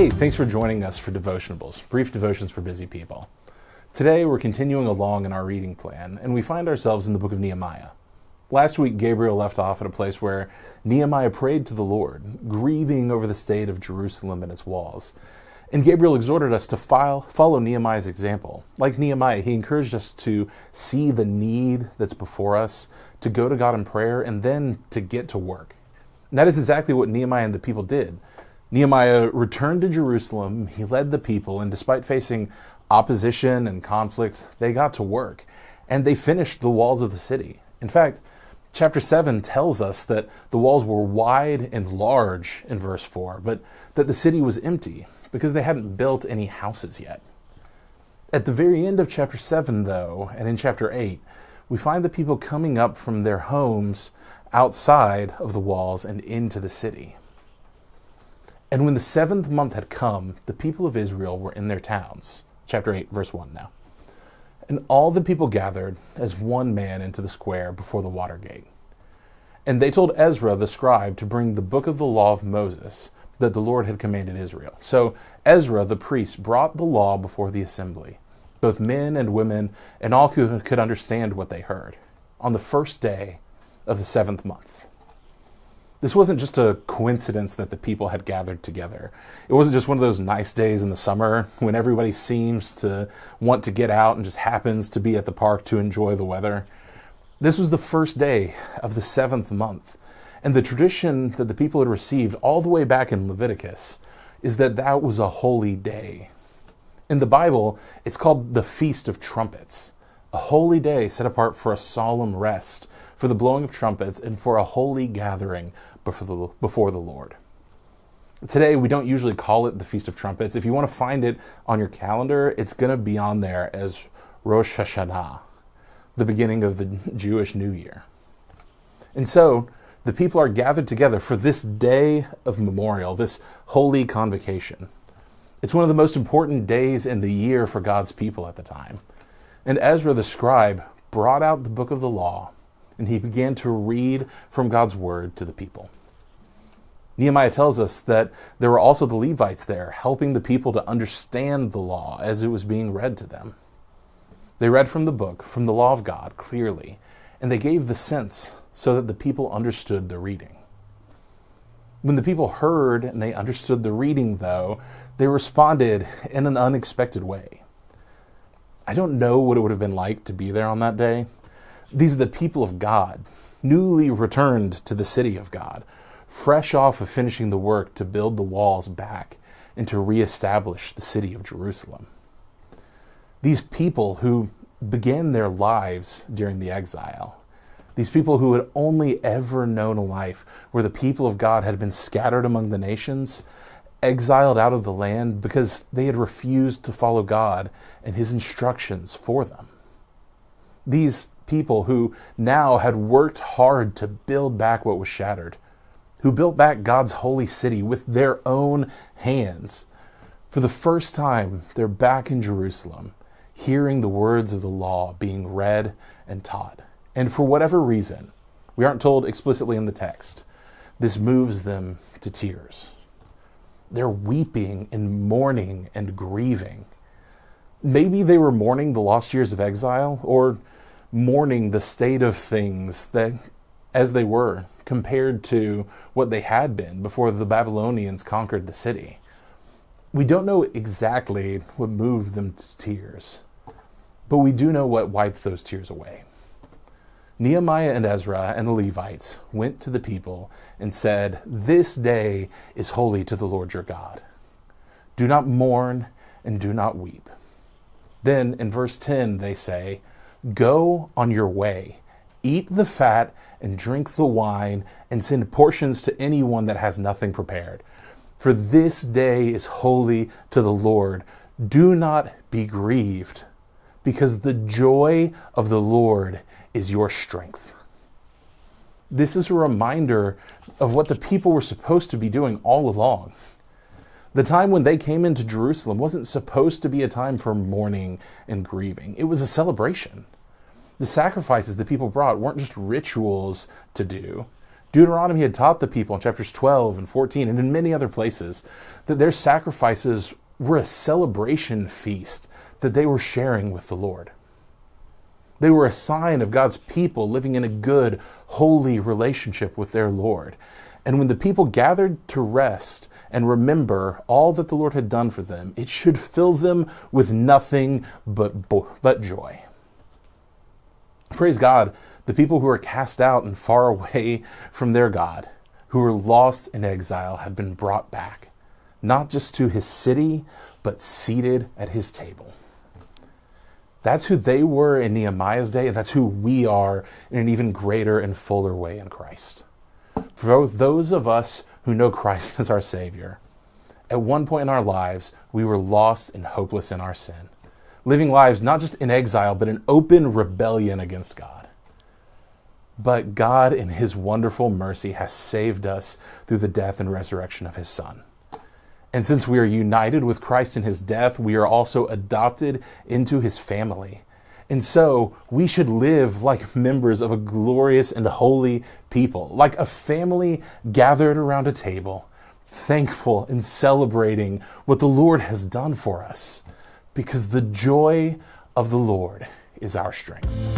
Hey, thanks for joining us for Devotionables, brief devotions for busy people. Today we're continuing along in our reading plan, and we find ourselves in the book of Nehemiah. Last week, Gabriel left off at a place where Nehemiah prayed to the Lord, grieving over the state of Jerusalem and its walls. And Gabriel exhorted us to follow Nehemiah's example. Like Nehemiah, he encouraged us to see the need that's before us, to go to God in prayer, and then to get to work. And that is exactly what Nehemiah and the people did. Nehemiah returned to Jerusalem, he led the people, and despite facing opposition and conflict, they got to work, and they finished the walls of the city. In fact, chapter 7 tells us that the walls were wide and large in verse 4, but that the city was empty because they hadn't built any houses yet. At the very end of chapter 7, though, and in chapter 8, we find the people coming up from their homes outside of the walls and into the city. And when the 7th month had come, the people of Israel were in their towns. Chapter 8, verse 1 now. And all the people gathered as one man into the square before the water gate. And they told Ezra the scribe to bring the book of the law of Moses that the Lord had commanded Israel. So Ezra the priest brought the law before the assembly, both men and women, and all who could understand what they heard, on the first day of the 7th month. This wasn't just a coincidence that the people had gathered together. It wasn't just one of those nice days in the summer when everybody seems to want to get out and just happens to be at the park to enjoy the weather. This was the first day of the 7th month. And the tradition that the people had received all the way back in Leviticus is that that was a holy day. In the Bible, it's called the Feast of Trumpets, a holy day set apart for a solemn rest, for the blowing of trumpets, and for a holy gathering before the Lord. Today, we don't usually call it the Feast of Trumpets. If you want to find it on your calendar, it's going to be on there as Rosh Hashanah, the beginning of the Jewish New Year. And so, the people are gathered together for this day of memorial, this holy convocation. It's one of the most important days in the year for God's people at the time. And Ezra the scribe brought out the book of the law, and he began to read from God's word to the people. Nehemiah tells us that there were also the Levites there, helping the people to understand the law as it was being read to them. They read from the book, from the law of God, clearly, and they gave the sense so that the people understood the reading. When the people heard and they understood the reading, though, they responded in an unexpected way. I don't know what it would have been like to be there on that day. These are the people of God, newly returned to the city of God, fresh off of finishing the work to build the walls back and to reestablish the city of Jerusalem. These people who began their lives during the exile, these people who had only ever known a life where the people of God had been scattered among the nations, exiled out of the land because they had refused to follow God and his instructions for them. These people who now had worked hard to build back what was shattered, who built back God's holy city with their own hands. For the first time, they're back in Jerusalem, hearing the words of the law being read and taught. And for whatever reason, we aren't told explicitly in the text, this moves them to tears. They're weeping and mourning and grieving. Maybe they were mourning the lost years of exile, or mourning the state of things that as they were compared to what they had been before the Babylonians conquered the city. We don't know exactly what moved them to tears, but we do know what wiped those tears away. Nehemiah and Ezra and the Levites went to the people and said, "This day is holy to the Lord your God. Do not mourn and do not weep." Then in verse 10 they say, "Go on your way, eat the fat and drink the wine, and send portions to anyone that has nothing prepared. For this day is holy to the Lord. Do not be grieved, because the joy of the Lord is your strength." This is a reminder of what the people were supposed to be doing all along. The time when they came into Jerusalem wasn't supposed to be a time for mourning and grieving. It was a celebration. The sacrifices the people brought weren't just rituals to do. Deuteronomy had taught the people in chapters 12 and 14 and in many other places that their sacrifices were a celebration feast that they were sharing with the Lord. They were a sign of God's people living in a good, holy relationship with their Lord. And when the people gathered to rest and remember all that the Lord had done for them, it should fill them with nothing but joy. Praise God, the people who are cast out and far away from their God, who were lost in exile, have been brought back, not just to his city, but seated at his table. That's who they were in Nehemiah's day, and that's who we are in an even greater and fuller way in Christ. For those of us who know Christ as our Savior, at one point in our lives, we were lost and hopeless in our sin, living lives not just in exile, but in open rebellion against God. But God, in his wonderful mercy, has saved us through the death and resurrection of his Son. And since we are united with Christ in his death, we are also adopted into his family. And so we should live like members of a glorious and holy people, like a family gathered around a table, thankful and celebrating what the Lord has done for us, because the joy of the Lord is our strength.